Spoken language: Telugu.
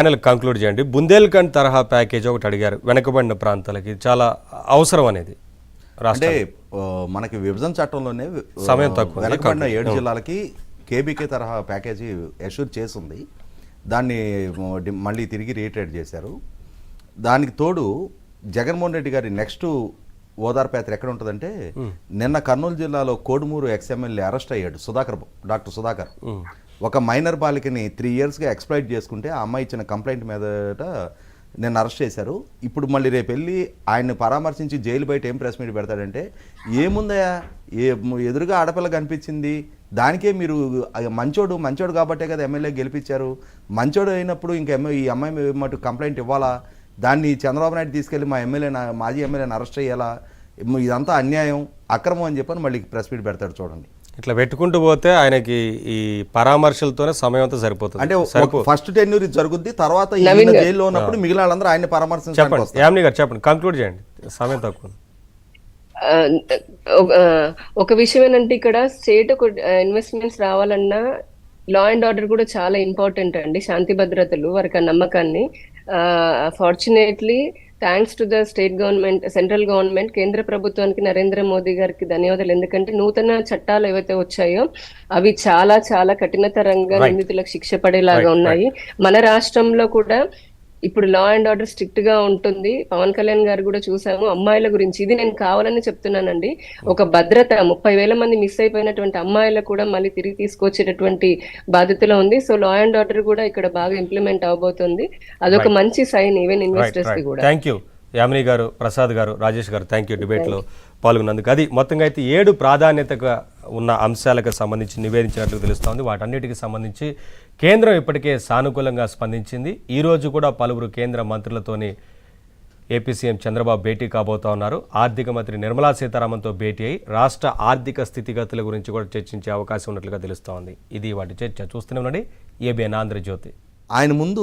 ఫైనల్ కంక్లూడ్ చేయండి. బుందేల్ఖండ్ తరహా ప్యాకేజ్ ఒకటి అడిగారు వెనకబడిన ప్రాంతాలకి, చాలా అవసరం అనేది. అంటే మనకి విభజన చట్టంలోనే సమయం తక్కువ వెనకబడిన 7 జిల్లాలకి కేబీకే తరహా ప్యాకేజీ అష్యూర్ చేసింది. దాన్ని మళ్ళీ తిరిగి రీట్రేట్ చేశారు. దానికి తోడు జగన్మోహన్ రెడ్డి గారి నెక్స్ట్ ఓదార్పు యాత్ర ఎక్కడ ఉంటుందంటే, నిన్న కర్నూలు జిల్లాలో కోడుమూరు ఎక్స్ఎమ్మెల్యే అరెస్ట్ అయ్యాడు డాక్టర్ సుధాకర్. ఒక మైనర్ బాలికని 3 yearsగా ఎక్స్ప్లాయిట్ చేసుకుంటే ఆ అమ్మాయి ఇచ్చిన కంప్లైంట్ మీదట నిన్న అరెస్ట్ చేశారు. ఇప్పుడు మళ్ళీ రేపు వెళ్ళి ఆయన్ని పరామర్శించి జైలు బయట ఏం ప్రెస్ మీట్ పెడతాడంటే, ఏముందయా ఎదురుగా ఆడపిల్ల కనిపించింది, దానికే మీరు మంచోడు కాబట్టే కదా ఎమ్మెల్యే గెలిపించారు, మంచోడు అయినప్పుడు ఇంకా ఈ అమ్మాయి మటు కంప్లైంట్ ఇవ్వాలా, దాన్ని చంద్రబాబు నాయుడు తీసుకెళ్ళి మాజీ ఎమ్మెల్యేని అరెస్ట్ చేయాలా, ఇదంతా అన్యాయం అక్రమం అని చెప్పని మళ్ళీ ప్రెస్ మీట్ పెడతాడు. చూడండి, ఇట్లా పెట్టుకుంటూ పోతే ఆయనకి ఈ పరామర్శలతోనే సమయం అంతా సరిపోతుంది. అంటే ఫస్ట్ టెన్యూర్ జరుగుద్ది, తర్వాత జైల్లో ఉన్నప్పుడు మిగిలిన వాళ్ళందరూ ఆయన పరామర్శించాలి. చెప్పండి యామిని గారు, చెప్పండి, కంక్లూడ్ చేయండి, సమయం తక్కువ. ఒక విషయం ఏంటంటే, ఇక్కడ స్టేట్ ఇన్వెస్ట్మెంట్స్ రావాలన్నా లా అండ్ ఆర్డర్ కూడా చాలా ఇంపార్టెంట్ అండి. శాంతి భద్రతలు వారికి ఆ నమ్మకాన్ని, fortunately thanks to the state government, central government, కేంద్ర ప్రభుత్వానికి, నరేంద్ర మోదీ గారికి ధన్యవాదాలు. ఎందుకంటే నూతన చట్టాలు ఏవైతే వచ్చాయో అవి చాలా చాలా కఠినతరంగా నిందితులకు శిక్ష పడేలాగా ఉన్నాయి. మన రాష్ట్రంలో కూడా ఇప్పుడు లా అండ్ ఆర్డర్ స్ట్రిక్ట్ గా ఉంటుంది. పవన్ కళ్యాణ్ గారు కూడా చూసాము అమ్మాయిల గురించి. ఇది నేను కావాలని చెప్తున్నానండి. ఒక భద్రత, 30,000 మంది మిస్ అయిపోయినటువంటి అమ్మాయిలకు కూడా మళ్ళీ తిరిగి తీసుకొచ్చేటటువంటి బాధ్యతలో ఉంది. సో లా అండ్ ఆర్డర్ కూడా ఇక్కడ బాగా ఇంప్లిమెంట్ అవబోతుంది. అదొక మంచి సైన్ ఈవెన్ ఇన్వెస్టర్స్ కి కూడా. థ్యాంక్ యూ యామిని గారు, ప్రసాద్ గారు, రాజేష్ గారు, థ్యాంక్ యూ డిబేట్లో పాల్గొన్నందుకు. అది మొత్తంగా అయితే 7 ప్రాధాన్యతగా ఉన్న అంశాలకు సంబంధించి నివేదించినట్లు తెలుస్తోంది. వాటన్నిటికి సంబంధించి కేంద్రం ఇప్పటికే సానుకూలంగా స్పందించింది. ఈరోజు కూడా పలువురు కేంద్ర మంత్రులతోని ఏపీ సీఎం చంద్రబాబు భేటీ కాబోతా ఉన్నారు. ఆర్థిక మంత్రి నిర్మలా సీతారామన్తో భేటీ అయి రాష్ట్ర ఆర్థిక స్థితిగతుల గురించి కూడా చర్చించే అవకాశం ఉన్నట్లుగా తెలుస్తోంది. ఇది వాటి చర్చ. చూస్తూనే ఉండండి ఏబిఎన్ ఆంధ్రజ్యోతి. ఆయన ముందు